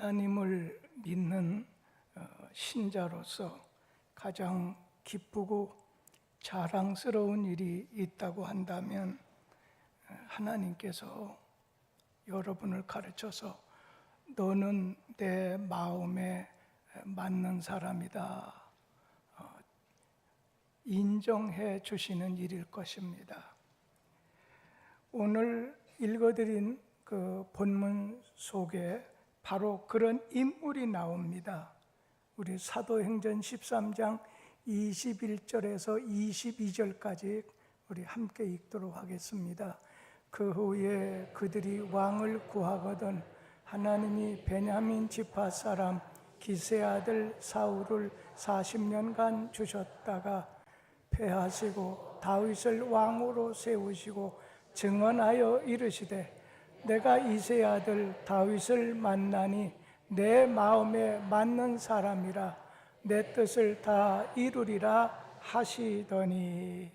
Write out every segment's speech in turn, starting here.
하나님을 믿는 신자로서 가장 기쁘고 자랑스러운 일이 있다고 한다면 하나님께서 여러분을 가르쳐서 너는 내 마음에 맞는 사람이다 인정해 주시는 일일 것입니다. 오늘 읽어드린 그 본문 속에 바로 그런 인물이 나옵니다. 우리 사도행전 13장 21절에서 22절까지 우리 함께 읽도록 하겠습니다. 그 후에 그들이 왕을 구하거든 하나님이 베냐민 지파 사람 기스의 아들 사울을 40년간 주셨다가 패하시고 다윗을 왕으로 세우시고 증언하여 이르시되 내가 이새의 아들 다윗을 만나니 내 마음에 맞는 사람이라 내 뜻을 다 이루리라 하시더니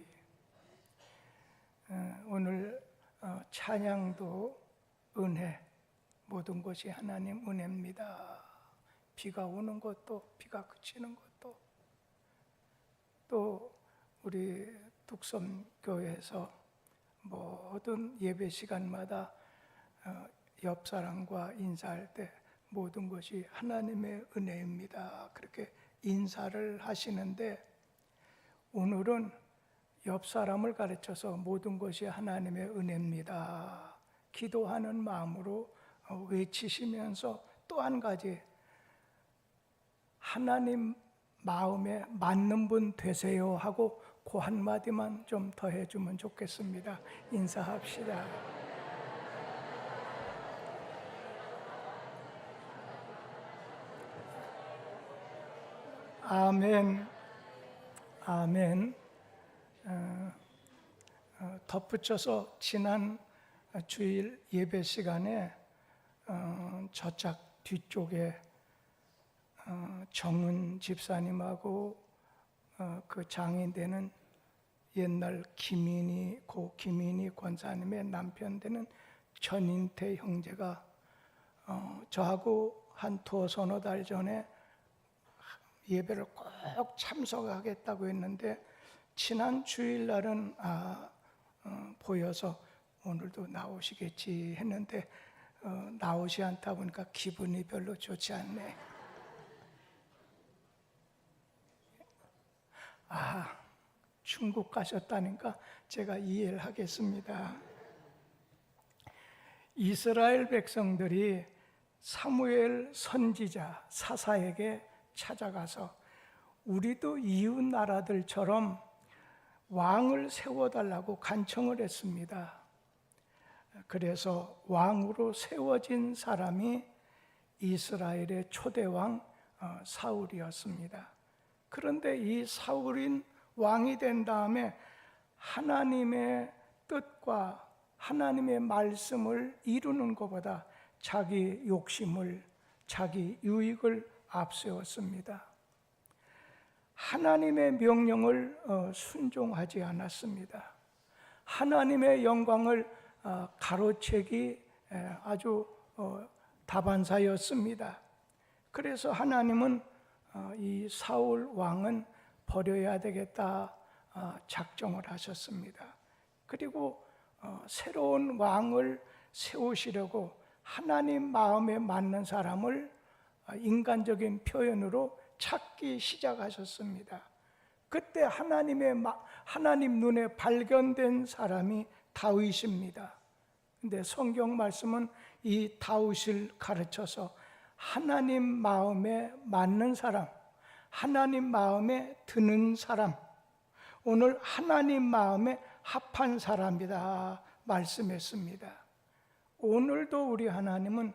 오늘 찬양도 은혜, 모든 것이 하나님 은혜입니다. 비가 오는 것도, 비가 그치는 것도, 또 우리 뚝섬교회에서 모든 예배 시간마다 옆 사람과 인사할 때 모든 것이 하나님의 은혜입니다. 그렇게 인사를 하시는데 오늘은 옆 사람을 가르쳐서 모든 것이 하나님의 은혜입니다. 기도하는 마음으로 외치시면서 또 한 가지 하나님 마음에 맞는 분 되세요 하고 그 한마디만 좀 더 해주면 좋겠습니다. 인사합시다. 아멘. 아멘. 덧붙여서 지난 주일 예배 시간에 저짝 뒤쪽에 정은 집사님하고 그 장인 되는 옛날 고 김인희 권사님의 남편 되는 전인태 형제가 저하고 한 두어 서너 달 전에 예배를 꼭 참석하겠다고 했는데 지난 주일날은 보여서 오늘도 나오시겠지 했는데 나오지 않다 보니까 기분이 별로 좋지 않네. 중국 가셨다니까 제가 이해를 하겠습니다. 이스라엘 백성들이 사무엘 선지자 사사에게 찾아가서 우리도 이웃 나라들처럼 왕을 세워달라고 간청을 했습니다. 그래서 왕으로 세워진 사람이 이스라엘의 초대왕 사울이었습니다. 그런데 이 사울인 왕이 된 다음에 하나님의 뜻과 하나님의 말씀을 이루는 것보다 자기 욕심을, 자기 유익을 앞세웠습니다. 하나님의 명령을 순종하지 않았습니다. 하나님의 영광을 가로채기 아주 다반사였습니다. 그래서 하나님은 이 사울 왕은 버려야 되겠다 작정을 하셨습니다. 그리고 새로운 왕을 세우시려고 하나님 마음에 맞는 사람을 인간적인 표현으로 찾기 시작하셨습니다. 그때 하나님 눈에 발견된 사람이 다윗입니다. 근데 성경 말씀은 이 다윗을 가르쳐서 하나님 마음에 맞는 사람, 하나님 마음에 드는 사람, 오늘 하나님 마음에 합한 사람이다 말씀했습니다. 오늘도 우리 하나님은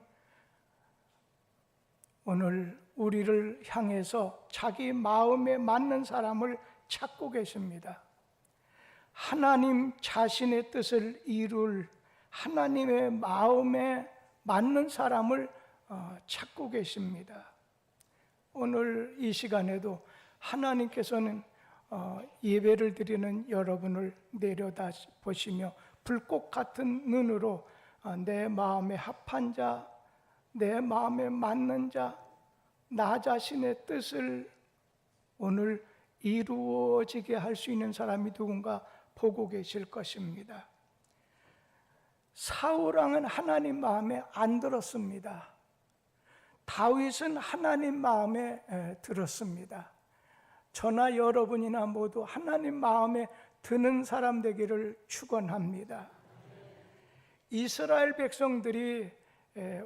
오늘 우리를 향해서 자기 마음에 맞는 사람을 찾고 계십니다. 하나님 자신의 뜻을 이룰 하나님의 마음에 맞는 사람을 찾고 계십니다. 오늘 이 시간에도 하나님께서는 예배를 드리는 여러분을 내려다 보시며 불꽃 같은 눈으로 내 마음에 합한 자 내 마음에 맞는 자, 나 자신의 뜻을 오늘 이루어지게 할 수 있는 사람이 누군가 보고 계실 것입니다. 사울왕은 하나님 마음에 안 들었습니다. 다윗은 하나님 마음에 들었습니다. 저나 여러분이나 모두 하나님 마음에 드는 사람 되기를 축원합니다. 이스라엘 백성들이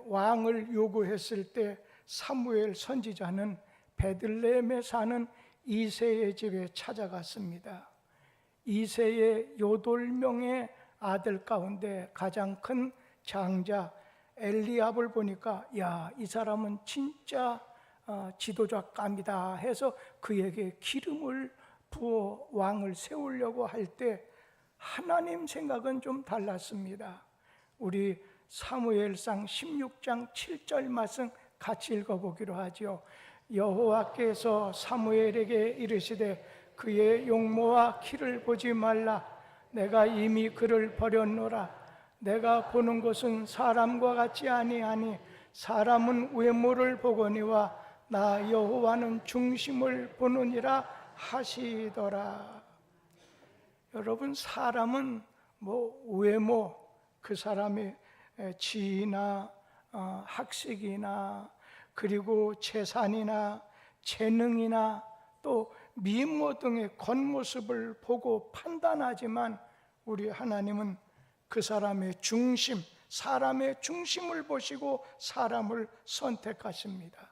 왕을 요구했을 때 사무엘 선지자는 베들레헴에 사는 이새의 집에 찾아갔습니다. 이새의 8명의 아들 가운데 가장 큰 장자 엘리압을 보니까 야, 이 사람은 진짜 지도자감이다 해서 그에게 기름을 부어 왕을 세우려고 할 때 하나님 생각은 좀 달랐습니다. 우리 사무엘상 16장 7절 말씀 같이 읽어보기로 하죠. 여호와께서 사무엘에게 이르시되 그의 용모와 키를 보지 말라. 내가 이미 그를 버렸노라. 내가 보는 것은 사람과 같지 아니하니 사람은 외모를 보거니와 나 여호와는 중심을 보느니라 하시더라. 여러분, 사람은 외모, 그 사람의 지위나 학식이나 그리고 재산이나 재능이나 또 미모 등의 겉모습을 보고 판단하지만 우리 하나님은 그 사람의 중심, 사람의 중심을 보시고 사람을 선택하십니다.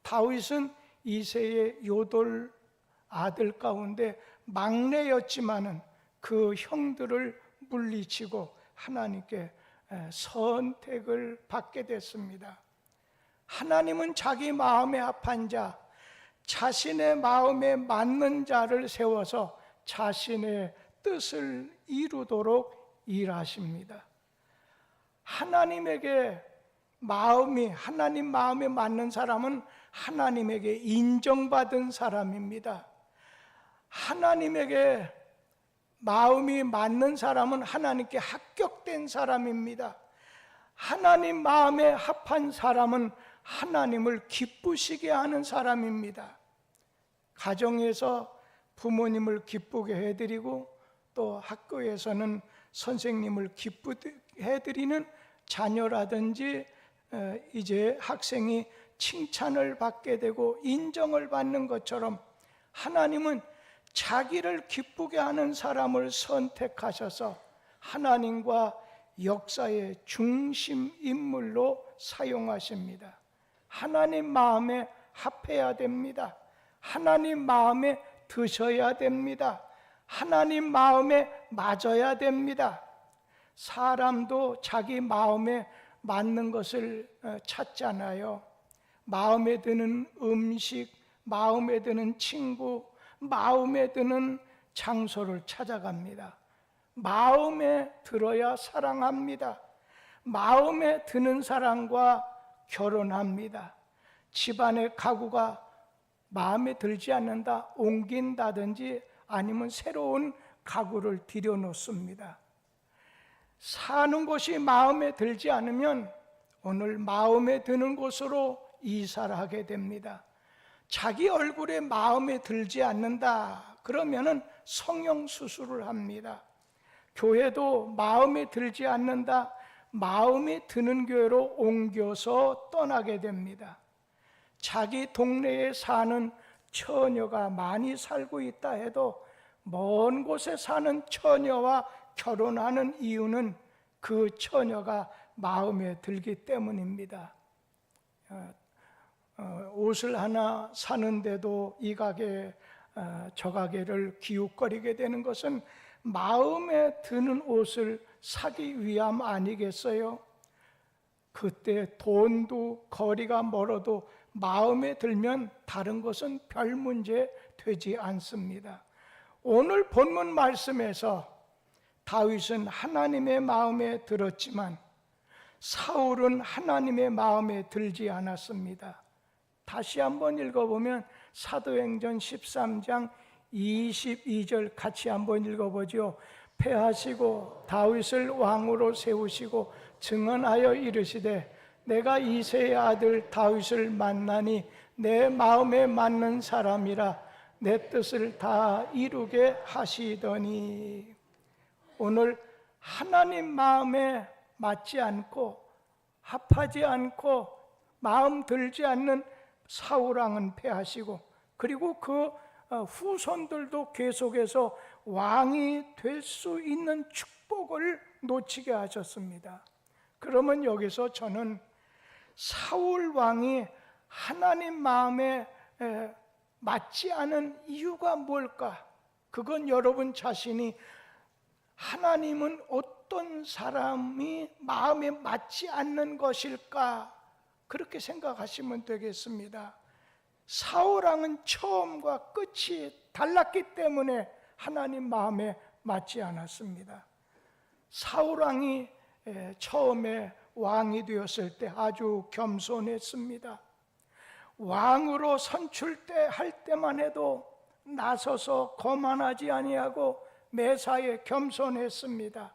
다윗은 이새의 8 아들 가운데 막내였지만은 그 형들을 물리치고 하나님께 선택을 받게 됐습니다. 하나님은 자기 마음에 합한 자, 자신의 마음에 맞는 자를 세워서 자신의 뜻을 이루도록 일하십니다. 하나님에게 하나님 마음에 맞는 사람은 하나님에게 인정받은 사람입니다. 하나님에게 마음이 맞는 사람은 하나님께 합격된 사람입니다. 하나님 마음에 합한 사람은 하나님을 기쁘시게 하는 사람입니다. 가정에서 부모님을 기쁘게 해드리고 또 학교에서는 선생님을 기쁘게 해드리는 자녀라든지 이제 학생이 칭찬을 받게 되고 인정을 받는 것처럼 하나님은 자기를 기쁘게 하는 사람을 선택하셔서 하나님과 역사의 중심 인물로 사용하십니다. 하나님 마음에 합해야 됩니다. 하나님 마음에 드셔야 됩니다. 하나님 마음에 맞아야 됩니다. 사람도 자기 마음에 맞는 것을 찾잖아요. 마음에 드는 음식, 마음에 드는 친구, 마음에 드는 장소를 찾아갑니다. 마음에 들어야 사랑합니다. 마음에 드는 사람과 결혼합니다. 집안의 가구가 마음에 들지 않는다, 옮긴다든지 아니면 새로운 가구를 들여놓습니다. 사는 곳이 마음에 들지 않으면 오늘 마음에 드는 곳으로 이사를 하게 됩니다. 자기 얼굴에 마음에 들지 않는다 그러면은 성형수술을 합니다. 교회도 마음에 들지 않는다, 마음에 드는 교회로 옮겨서 떠나게 됩니다. 자기 동네에 사는 처녀가 많이 살고 있다 해도 먼 곳에 사는 처녀와 결혼하는 이유는 그 처녀가 마음에 들기 때문입니다. 옷을 하나 사는데도 이 가게 저 가게를 기웃거리게 되는 것은 마음에 드는 옷을 사기 위함 아니겠어요? 그때 돈도 거리가 멀어도 마음에 들면 다른 것은 별 문제 되지 않습니다. 오늘 본문 말씀에서 다윗은 하나님의 마음에 들었지만 사울은 하나님의 마음에 들지 않았습니다. 다시 한번 읽어보면 사도행전 13장 22절 같이 한번 읽어보죠. 패하시고 다윗을 왕으로 세우시고 증언하여 이르시되 내가 이새의 아들 다윗을 만나니 내 마음에 맞는 사람이라 내 뜻을 다 이루게 하시더니. 오늘 하나님 마음에 맞지 않고 합하지 않고 마음 들지 않는 사울 왕은 패하시고, 그리고 그 후손들도 계속해서 왕이 될 수 있는 축복을 놓치게 하셨습니다. 그러면 여기서 저는 사울 왕이 하나님 마음에 맞지 않은 이유가 뭘까? 그건 여러분 자신이 하나님은 어떤 사람이 마음에 맞지 않는 것일까? 그렇게 생각하시면 되겠습니다. 사울 왕은 처음과 끝이 달랐기 때문에 하나님 마음에 맞지 않았습니다. 사울 왕이 처음에 왕이 되었을 때 아주 겸손했습니다. 왕으로 선출할 때만 해도 나서서 거만하지 아니하고 매사에 겸손했습니다.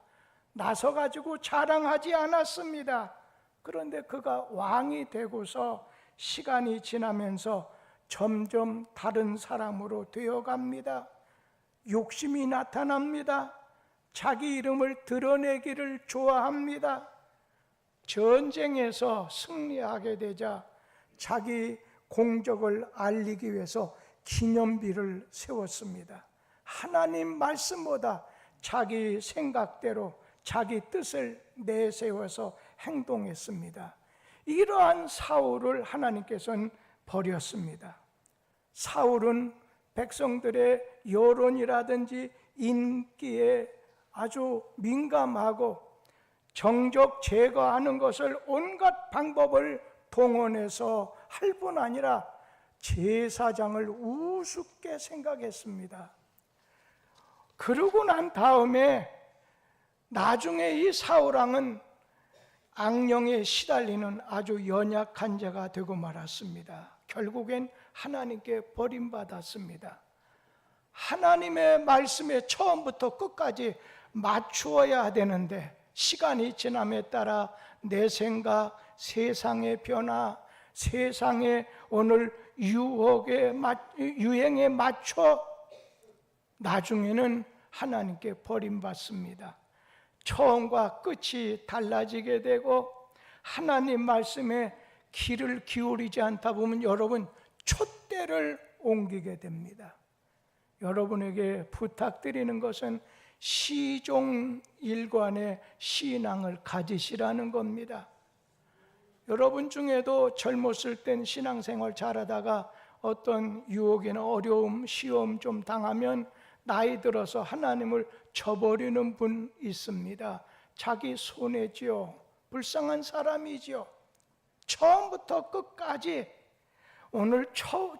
나서 가지고 자랑하지 않았습니다. 그런데 그가 왕이 되고서 시간이 지나면서 점점 다른 사람으로 되어갑니다. 욕심이 나타납니다. 자기 이름을 드러내기를 좋아합니다. 전쟁에서 승리하게 되자 자기 공적을 알리기 위해서 기념비를 세웠습니다. 하나님 말씀보다 자기 생각대로 자기 뜻을 내세워서 행동했습니다. 이러한 사울을 하나님께서는 버렸습니다. 사울은 백성들의 여론이라든지 인기에 아주 민감하고 정적 제거하는 것을 온갖 방법을 동원해서 할 뿐 아니라 제사장을 우습게 생각했습니다. 그러고 난 다음에 나중에 이 사울 왕은 악령에 시달리는 아주 연약한 자가 되고 말았습니다. 결국엔 하나님께 버림받았습니다. 하나님의 말씀에 처음부터 끝까지 맞추어야 되는데 시간이 지남에 따라 내 생각, 세상의 변화, 세상의 오늘 유행에 맞춰 나중에는 하나님께 버림받습니다. 처음과 끝이 달라지게 되고 하나님 말씀에 귀를 기울이지 않다 보면 여러분 촛대를 옮기게 됩니다. 여러분에게 부탁드리는 것은 시종일관의 신앙을 가지시라는 겁니다. 여러분 중에도 젊었을 땐 신앙생활 잘하다가 어떤 유혹이나 어려움, 시험 좀 당하면 나이 들어서 하나님을 저버리는 분 있습니다. 자기 손해지요. 불쌍한 사람이지요. 처음부터 끝까지 오늘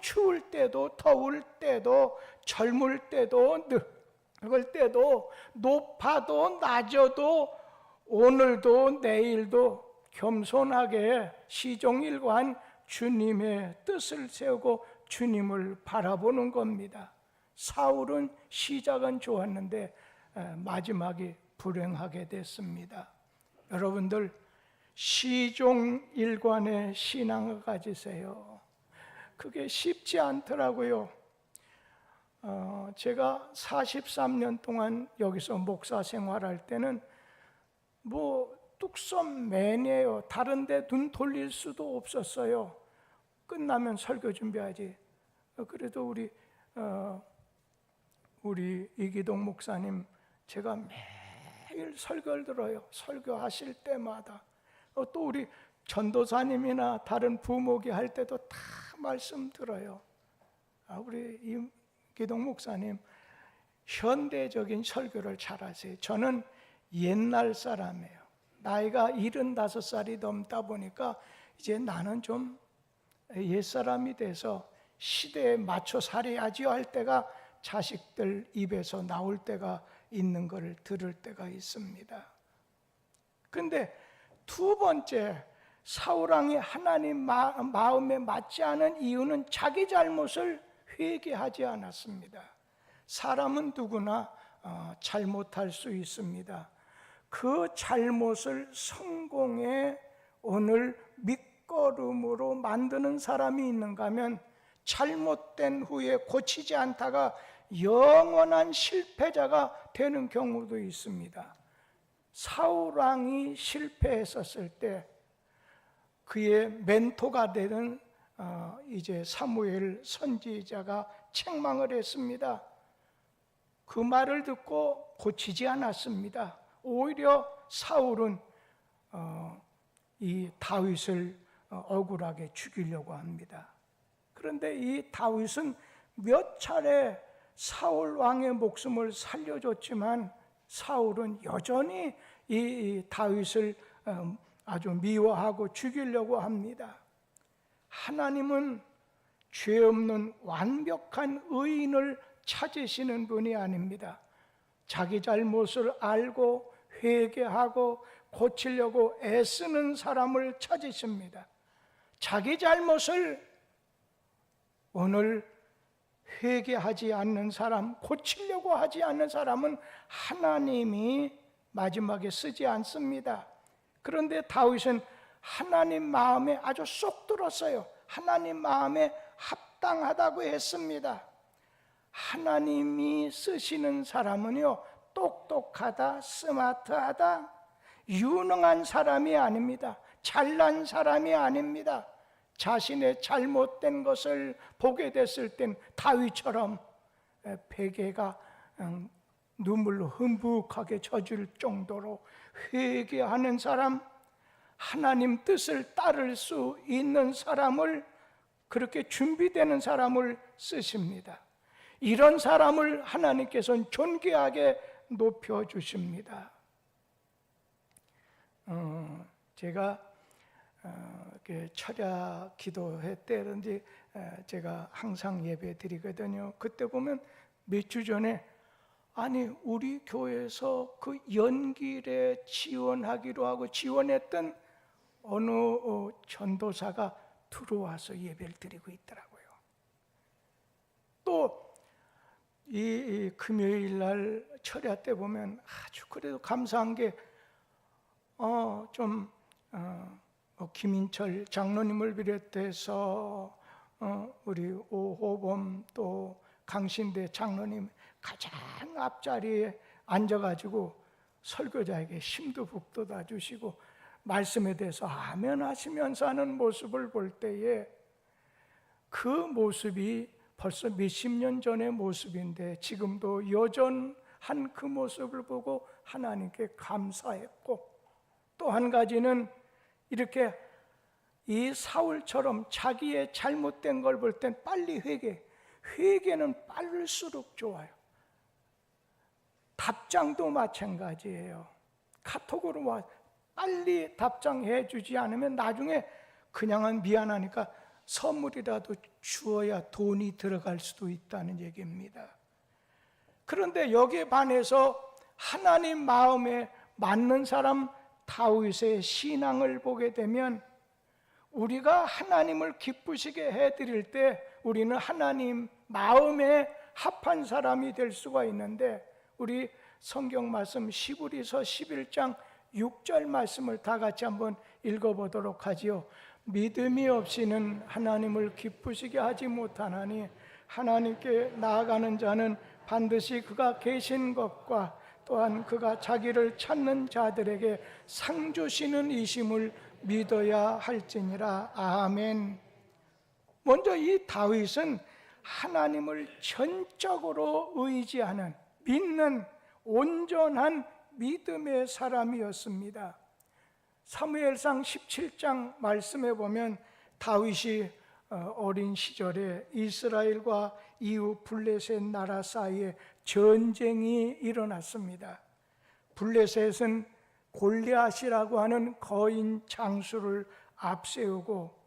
추울 때도 더울 때도 젊을 때도 늙을 때도 높아도 낮아도 오늘도 내일도 겸손하게 시종일관 주님의 뜻을 세우고 주님을 바라보는 겁니다. 사울은 시작은 좋았는데 마지막이 불행하게 됐습니다. 여러분들 시종일관의 신앙을 가지세요. 그게 쉽지 않더라고요. 제가 43년 동안 여기서 목사 생활할 때는 뚝섬맨이에요. 다른 데 눈 돌릴 수도 없었어요. 끝나면 설교 준비하지. 그래도 우리 이기동 목사님 제가 매일 설교를 들어요. 설교하실 때마다. 또 우리 전도사님이나 다른 부목이 할 때도 다 말씀 들어요. 우리 이기동 목사님 현대적인 설교를 잘하세요. 저는 옛날 사람이에요. 나이가 75살이 넘다 보니까 이제 나는 좀 옛사람이 돼서 시대에 맞춰 살아야지요 할 때가 자식들 입에서 나올 때가 있는 걸 들을 때가 있습니다. 근데 두 번째, 사울 왕이 하나님 마음에 맞지 않은 이유는 자기 잘못을 회개하지 않았습니다. 사람은 누구나 잘못할 수 있습니다. 그 잘못을 성공의 오늘 밑거름으로 만드는 사람이 있는가 하면 잘못된 후에 고치지 않다가 영원한 실패자가 되는 경우도 있습니다. 사울 왕이 실패했었을 때 그의 멘토가 되는 이제 사무엘 선지자가 책망을 했습니다. 그 말을 듣고 고치지 않았습니다. 오히려 사울은 이 다윗을 억울하게 죽이려고 합니다. 그런데 이 다윗은 몇 차례 사울 왕의 목숨을 살려줬지만 사울은 여전히 이 다윗을 아주 미워하고 죽이려고 합니다. 하나님은 죄 없는 완벽한 의인을 찾으시는 분이 아닙니다. 자기 잘못을 알고 회개하고 고치려고 애쓰는 사람을 찾으십니다. 자기 잘못을 오늘 회개하지 않는 사람, 고치려고 하지 않는 사람은 하나님이 마지막에 쓰지 않습니다. 그런데 다윗은 하나님 마음에 아주 쏙 들었어요. 하나님 마음에 합당하다고 했습니다. 하나님이 쓰시는 사람은요, 똑똑하다, 스마트하다, 유능한 사람이 아닙니다. 잘난 사람이 아닙니다. 자신의 잘못된 것을 보게 됐을 땐 다윗처럼 베개가 눈물로 흠북하게 젖을 정도로 회개하는 사람, 하나님 뜻을 따를 수 있는 사람을, 그렇게 준비되는 사람을 쓰십니다. 이런 사람을 하나님께서는 존귀하게 높여주십니다. 제가 철야 기도회 때든지 제가 항상 예배 드리거든요. 그때 보면 몇 주 전에 아니 우리 교회에서 그 연길에 지원하기로 하고 지원했던 어느 전도사가 들어와서 예배를 드리고 있더라고요. 또 이 금요일 날 철야 때 보면 아주 그래도 감사한 게 김인철 장로님을 비롯해서 우리 오호범 또 강신대 장로님 가장 앞자리에 앉아가지고 설교자에게 심도 북돋아 주시고 말씀에 대해서 아멘 하시면서 하는 모습을 볼 때에 그 모습이 벌써 몇십 년 전의 모습인데 지금도 여전한 그 모습을 보고 하나님께 감사했고, 또 한 가지는 이렇게 이 사울처럼 자기의 잘못된 걸 볼 땐 빨리 회개는 빠를수록 좋아요. 답장도 마찬가지예요. 카톡으로 빨리 답장해 주지 않으면 나중에 그냥은 미안하니까 선물이라도 주어야 돈이 들어갈 수도 있다는 얘기입니다. 그런데 여기에 반해서 하나님 마음에 맞는 사람 다윗의 신앙을 보게 되면 우리가 하나님을 기쁘시게 해드릴 때 우리는 하나님 마음에 합한 사람이 될 수가 있는데, 우리 성경 말씀 시브리서 11장 6절 말씀을 다 같이 한번 읽어보도록 하지요. 믿음이 없이는 하나님을 기쁘시게 하지 못하나니 하나님께 나아가는 자는 반드시 그가 계신 것과 또한 그가 자기를 찾는 자들에게 상 주시는 이심을 믿어야 할지니라. 아멘. 먼저 이 다윗은 하나님을 전적으로 의지하는, 믿는 온전한 믿음의 사람이었습니다. 사무엘상 17장 말씀에 보면 다윗이 어린 시절에 이스라엘과 이웃 블레셋 나라 사이에 전쟁이 일어났습니다. 블레셋은 골리앗이라고 하는 거인 장수를 앞세우고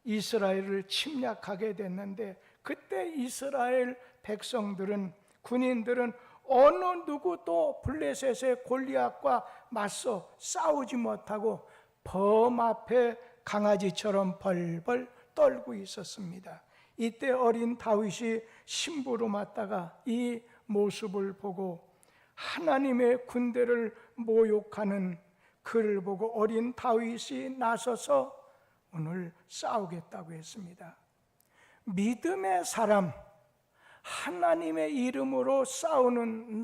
이스라엘을 침략하게 됐는데, 그때 이스라엘 백성들은, 군인들은 어느 누구도 블레셋의 골리앗과 맞서 싸우지 못하고 범 앞에 강아지처럼 벌벌 떨고 있었습니다. 이때 어린 다윗이 신부로 맞다가 이 모습을 보고 하나님의 군대를 모욕하는 그를 보고 어린 다윗이 나서서 오늘 싸우겠다고 했습니다. 믿음의 사람, 하나님의 이름으로 싸우는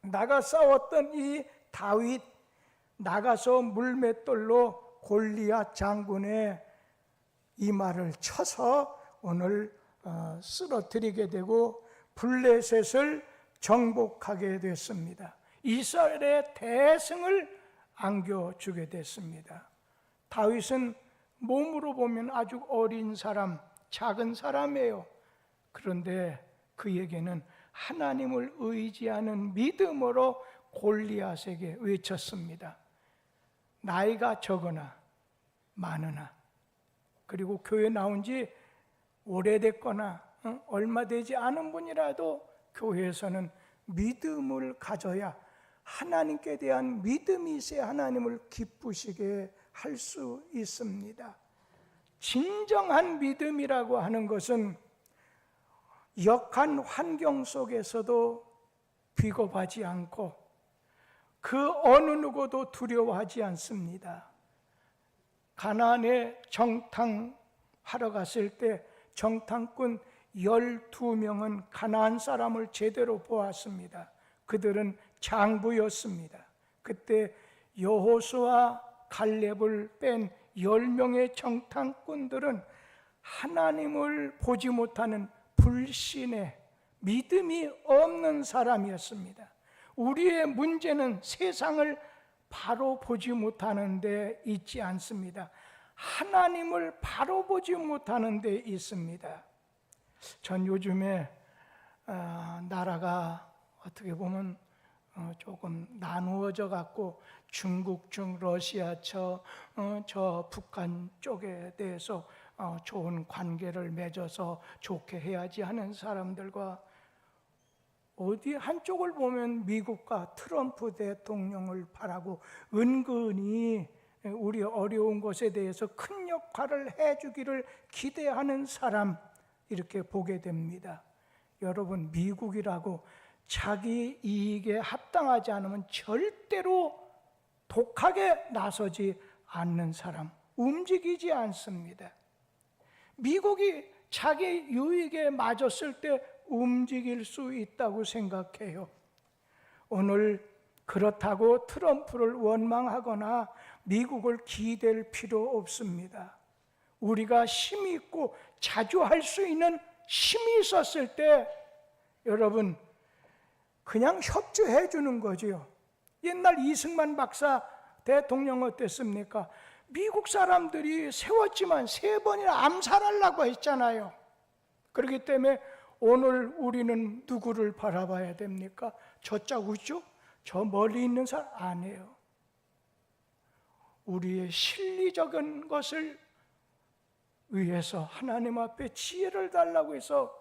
나가 싸웠던 이 다윗, 나가서 물맷돌로 골리앗 장군의 이마를 쳐서 오늘 쓰러뜨리게 되고 블레셋을 정복하게 됐습니다. 이스라엘의 대승을 안겨주게 됐습니다. 다윗은 몸으로 보면 아주 어린 사람, 작은 사람이에요. 그런데 그에게는 하나님을 의지하는 믿음으로 골리앗에게 외쳤습니다. 나이가 적으나 많으나, 그리고 교회 나온 지 오래됐거나 얼마 되지 않은 분이라도 교회에서는 믿음을 가져야, 하나님께 대한 믿음이 있어야 하나님을 기쁘시게 할 수 있습니다. 진정한 믿음이라고 하는 것은 역한 환경 속에서도 비겁하지 않고 그 어느 누구도 두려워하지 않습니다. 가나안에 정탐하러 갔을 때 정탐꾼 12명은 가나안 사람을 제대로 보았습니다. 그들은 장부였습니다. 그때 여호수아 갈렙을 뺀 10명의 정탐꾼들은 하나님을 보지 못하는 불신의, 믿음이 없는 사람이었습니다. 우리의 문제는 세상을 바로 보지 못하는 데 있지 않습니다. 하나님을 바로 보지 못하는 데 있습니다. 전 요즘에 나라가 어떻게 보면 조금 나누어져 갖고 중국 중 러시아 저 북한 쪽에 대해서 좋은 관계를 맺어서 좋게 해야지 하는 사람들과, 어디 한쪽을 보면 미국과 트럼프 대통령을 바라고 은근히 우리 어려운 것에 대해서 큰 역할을 해주기를 기대하는 사람, 이렇게 보게 됩니다. 여러분, 미국이라고 자기 이익에 합당하지 않으면 절대로 독하게 나서지 않는 사람, 움직이지 않습니다. 미국이 자기 유익에 맞았을 때 움직일 수 있다고 생각해요. 오늘 그렇다고 트럼프를 원망하거나 미국을 기댈 필요 없습니다. 우리가 힘이 있고 자주 할 수 있는 힘이 있었을 때 여러분 그냥 협조해 주는 거지요. 옛날 이승만 박사 대통령 어땠습니까? 미국 사람들이 세웠지만 3번이나 암살하려고 했잖아요. 그렇기 때문에 오늘 우리는 누구를 바라봐야 됩니까? 저 자구죠? 저 멀리 있는 사람 아니에요. 우리의 실리적인 것을 위해서 하나님 앞에 지혜를 달라고 해서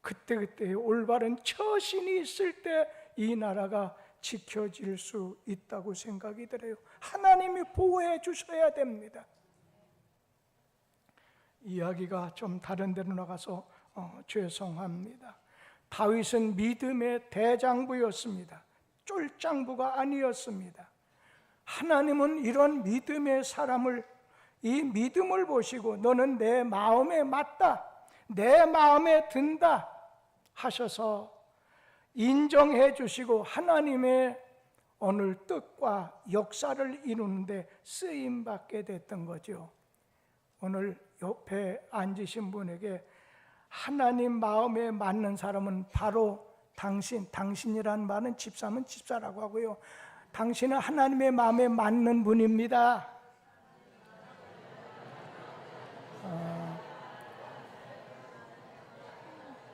그때그때 올바른 처신이 있을 때 이 나라가 지켜질 수 있다고 생각이 들어요. 하나님이 보호해 주셔야 됩니다. 이야기가 좀 다른 데로 나가서 죄송합니다. 다윗은 믿음의 대장부였습니다. 쫄장부가 아니었습니다. 하나님은 이런 믿음의 사람을, 이 믿음을 보시고 너는 내 마음에 맞다, 내 마음에 든다 하셔서 인정해 주시고 하나님의 오늘 뜻과 역사를 이루는데 쓰임받게 됐던 거죠. 오늘 옆에 앉으신 분에게 하나님 마음에 맞는 사람은 바로 당신이란 말은 집사면 집사라고 하고요, 당신은 하나님의 마음에 맞는 분입니다.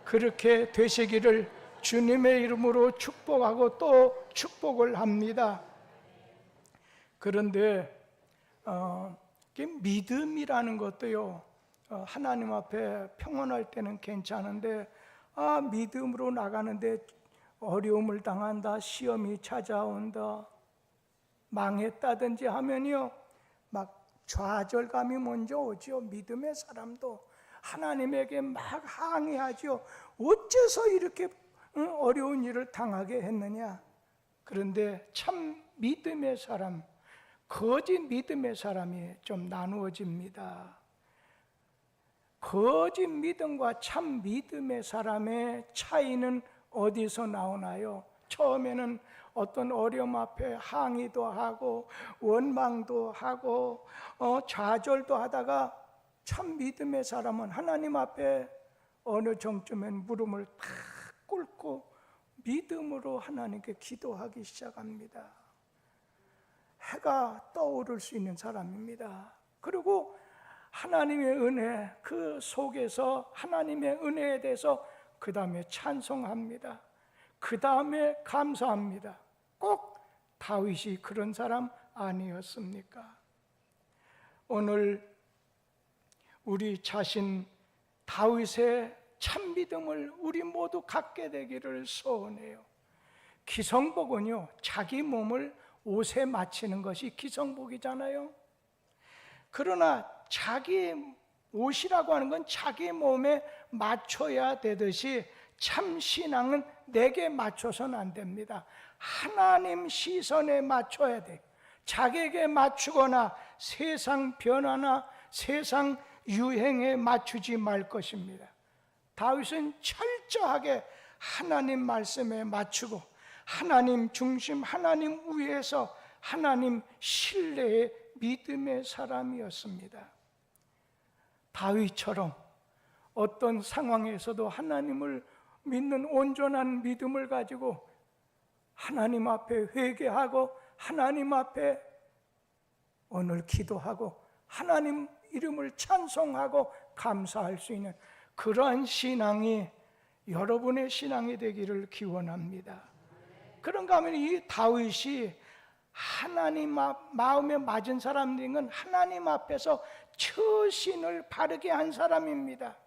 그렇게 되시기를 주님의 이름으로 축복하고 또 축복을 합니다. 그런데 믿음이라는 것도요, 하나님 앞에 평안할 때는 괜찮은데 믿음으로 나가는데 어려움을 당한다, 시험이 찾아온다, 망했다든지 하면요 막 좌절감이 먼저 오죠. 믿음의 사람도 하나님에게 막 항의하죠. 어째서 이렇게 어려운 일을 당하게 했느냐. 그런데 참 믿음의 사람, 거짓 믿음의 사람이 좀 나누어집니다. 거짓 믿음과 참 믿음의 사람의 차이는 어디서 나오나요? 처음에는 어떤 어려움 앞에 항의도 하고 원망도 하고 좌절도 하다가 참 믿음의 사람은 하나님 앞에 어느 정쯤엔 무릎을 탁 꿇고 믿음으로 하나님께 기도하기 시작합니다. 해가 떠오를 수 있는 사람입니다. 그리고 하나님의 은혜, 그 속에서 하나님의 은혜에 대해서 그 다음에 찬송합니다. 그 다음에 감사합니다. 꼭 다윗이 그런 사람 아니었습니까? 오늘 우리 자신 다윗의 참 믿음을 우리 모두 갖게 되기를 소원해요. 기성복은요, 자기 몸을 옷에 맞추는 것이 기성복이잖아요. 그러나 자기 옷이라고 하는 건 자기 몸에 맞춰야 되듯이 참 신앙은 내게 맞춰서는 안 됩니다. 하나님 시선에 맞춰야 돼. 자기에게 맞추거나 세상 변화나 세상 유행에 맞추지 말 것입니다. 다윗은 철저하게 하나님 말씀에 맞추고 하나님 중심, 하나님 위에서 하나님 신뢰의 믿음의 사람이었습니다. 다윗처럼 어떤 상황에서도 하나님을 믿는 온전한 믿음을 가지고 하나님 앞에 회개하고 하나님 앞에 오늘 기도하고 하나님 이름을 찬송하고 감사할 수 있는 그러한 신앙이 여러분의 신앙이 되기를 기원합니다. 그런가 하면 이 다윗이 하나님 마음에 맞은 사람인 건 하나님 앞에서 처신을 바르게 한 사람입니다.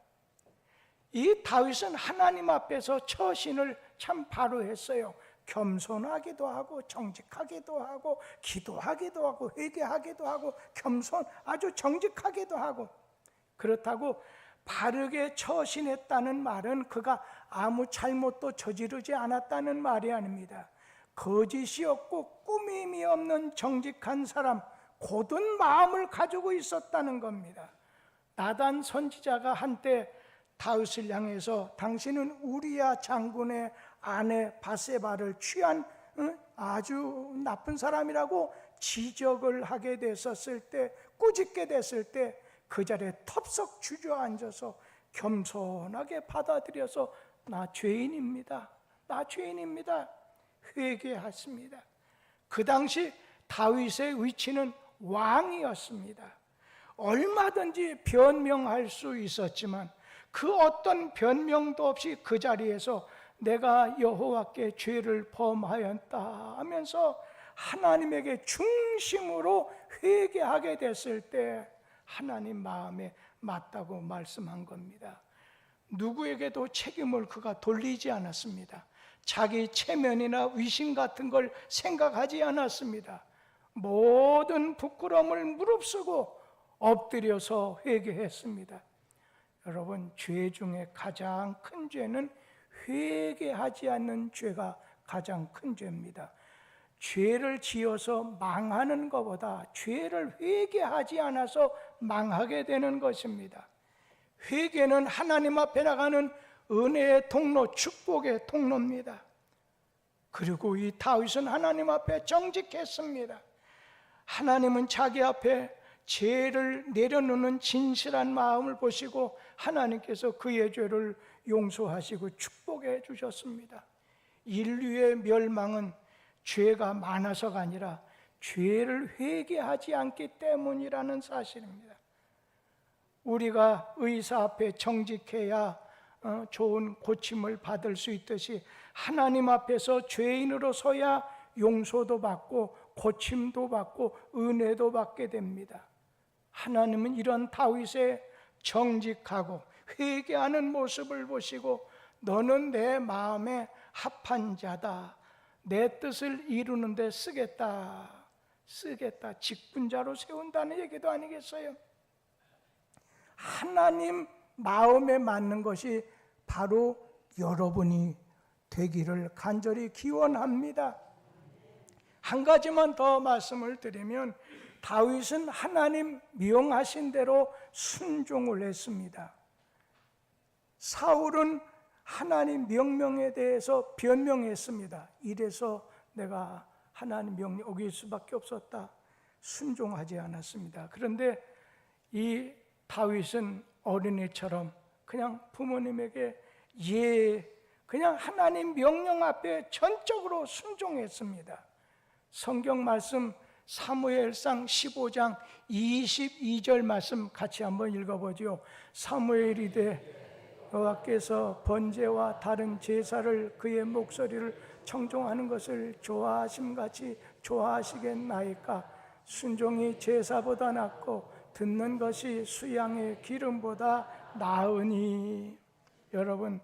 이 다윗은 하나님 앞에서 처신을 참 바로 했어요. 겸손하기도 하고 정직하기도 하고 기도하기도 하고 회개하기도 하고 아주 정직하기도 하고, 그렇다고 바르게 처신했다는 말은 그가 아무 잘못도 저지르지 않았다는 말이 아닙니다. 거짓이 없고 꾸밈이 없는 정직한 사람, 고든 마음을 가지고 있었다는 겁니다. 나단 선지자가 한때 다윗을 향해서 당신은 우리야 장군의 아내 바세바를 취한 아주 나쁜 사람이라고 지적을 하게 됐었을 때, 꾸짖게 됐을 때 그 자리에 텁석 주저앉아서 겸손하게 받아들여서 나 죄인입니다, 회개했습니다. 그 당시 다윗의 위치는 왕이었습니다. 얼마든지 변명할 수 있었지만 그 어떤 변명도 없이 그 자리에서 내가 여호와께 죄를 범하였다 하면서 하나님에게 중심으로 회개하게 됐을 때 하나님 마음에 맞다고 말씀한 겁니다. 누구에게도 책임을 그가 돌리지 않았습니다. 자기 체면이나 위신 같은 걸 생각하지 않았습니다. 모든 부끄러움을 무릅쓰고 엎드려서 회개했습니다. 여러분, 죄 중에 가장 큰 죄는 회개하지 않는 죄가 가장 큰 죄입니다. 죄를 지어서 망하는 것보다 죄를 회개하지 않아서 망하게 되는 것입니다. 회개는 하나님 앞에 나가는 은혜의 통로, 축복의 통로입니다. 그리고 이 다윗은 하나님 앞에 정직했습니다. 하나님은 자기 앞에 죄를 내려놓는 진실한 마음을 보시고 하나님께서 그의 죄를 용서하시고 축복해 주셨습니다. 인류의 멸망은 죄가 많아서가 아니라 죄를 회개하지 않기 때문이라는 사실입니다. 우리가 의사 앞에 정직해야 좋은 고침을 받을 수 있듯이 하나님 앞에서 죄인으로 서야 용서도 받고 고침도 받고 은혜도 받게 됩니다. 하나님은 이런 다윗의 정직하고 회개하는 모습을 보시고 너는 내 마음에 합한 자다, 내 뜻을 이루는 데 쓰겠다, 직분자로 세운다는 얘기도 아니겠어요? 하나님 마음에 맞는 것이 바로 여러분이 되기를 간절히 기원합니다. 한 가지만 더 말씀을 드리면 다윗은 하나님 명하신 대로 순종을 했습니다. 사울은 하나님 명령에 대해서 변명했습니다. 이래서 내가 하나님 명령 어길 수밖에 없었다. 순종하지 않았습니다. 그런데 이 다윗은 어린이처럼 그냥 부모님에게 그냥 하나님 명령 앞에 전적으로 순종했습니다. 성경 말씀 사무엘상 15장 22절 말씀 같이 한번 읽어보죠. 사무엘이 이르되 여호와께서 번제와 다른 제사를 그의 목소리를 청종하는 것을 좋아하심같이 좋아하시겠나이까. 순종이 제사보다 낫고 듣는 것이 수양의 기름보다 나으니. 여러분,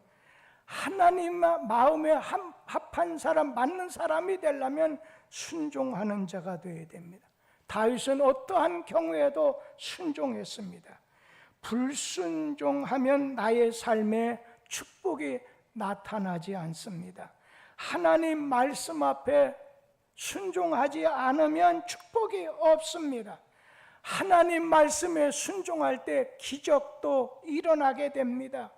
하나님 마음에 합한 사람, 맞는 사람이 되려면 순종하는 자가 되어야 됩니다. 다윗은 어떠한 경우에도 순종했습니다. 불순종하면 나의 삶에 축복이 나타나지 않습니다. 하나님 말씀 앞에 순종하지 않으면 축복이 없습니다. 하나님 말씀에 순종할 때 기적도 일어나게 됩니다.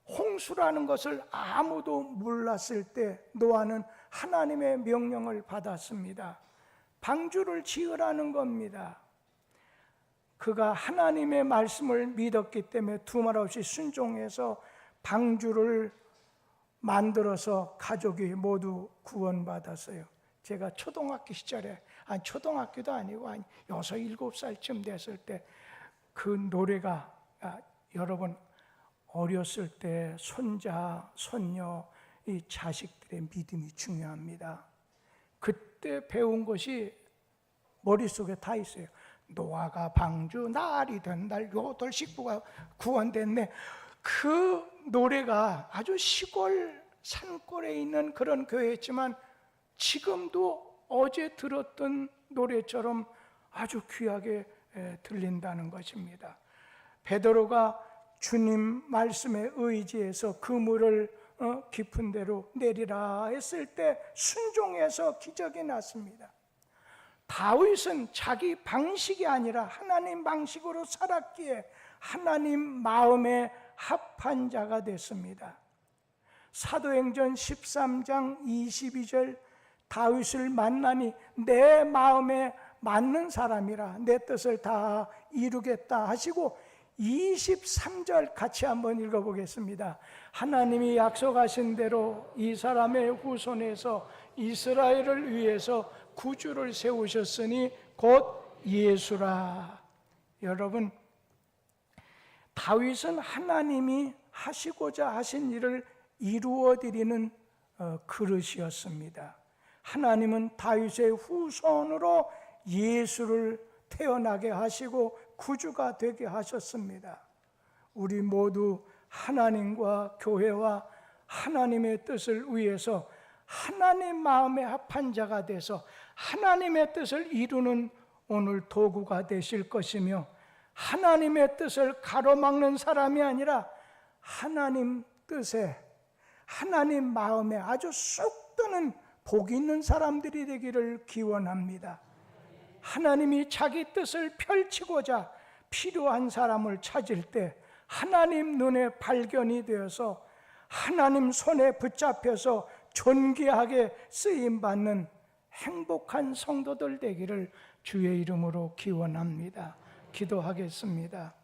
홍수라는 것을 아무도 몰랐을 때 노아는 하나님의 명령을 받았습니다. 방주를 지으라는 겁니다. 그가 하나님의 말씀을 믿었기 때문에 두말 없이 순종해서 방주를 만들어서 가족이 모두 구원받았어요. 제가 초등학교 시절에, 초등학교도 아니고 6, 7살쯤 됐을 때 그 노래가, 여러분 어렸을 때 손자, 손녀, 이 자식들의 믿음이 중요합니다. 그때 배운 것이 머릿속에 다 있어요. 노아가 방주 날이 된 날 요들 식구가 구원됐네. 그 노래가 아주 시골 산골에 있는 그런 교회였지만 지금도 어제 들었던 노래처럼 아주 귀하게 들린다는 것입니다. 베드로가 주님 말씀에 의지해서 그물을 깊은 데로 내리라 했을 때 순종해서 기적이 났습니다. 다윗은 자기 방식이 아니라 하나님 방식으로 살았기에 하나님 마음에 합한 자가 됐습니다. 사도행전 13장 22절 다윗을 만나니 내 마음에 맞는 사람이라 내 뜻을 다 이루겠다 하시고 23절 같이 한번 읽어보겠습니다. 하나님이 약속하신 대로 이 사람의 후손에서 이스라엘을 위해서 구주를 세우셨으니 곧 예수라. 여러분, 다윗은 하나님이 하시고자 하신 일을 이루어드리는 그릇이었습니다. 하나님은 다윗의 후손으로 예수를 태어나게 하시고 구주가 되게 하셨습니다. 우리 모두 하나님과 교회와 하나님의 뜻을 위해서 하나님 마음에 합한 자가 돼서 하나님의 뜻을 이루는 오늘 도구가 되실 것이며, 하나님의 뜻을 가로막는 사람이 아니라 하나님 뜻에, 하나님 마음에 아주 쑥 드는 복 있는 사람들이 되기를 기원합니다. 하나님이 자기 뜻을 펼치고자 필요한 사람을 찾을 때 하나님 눈에 발견이 되어서 하나님 손에 붙잡혀서 존귀하게 쓰임받는 행복한 성도들 되기를 주의 이름으로 기원합니다. 기도하겠습니다.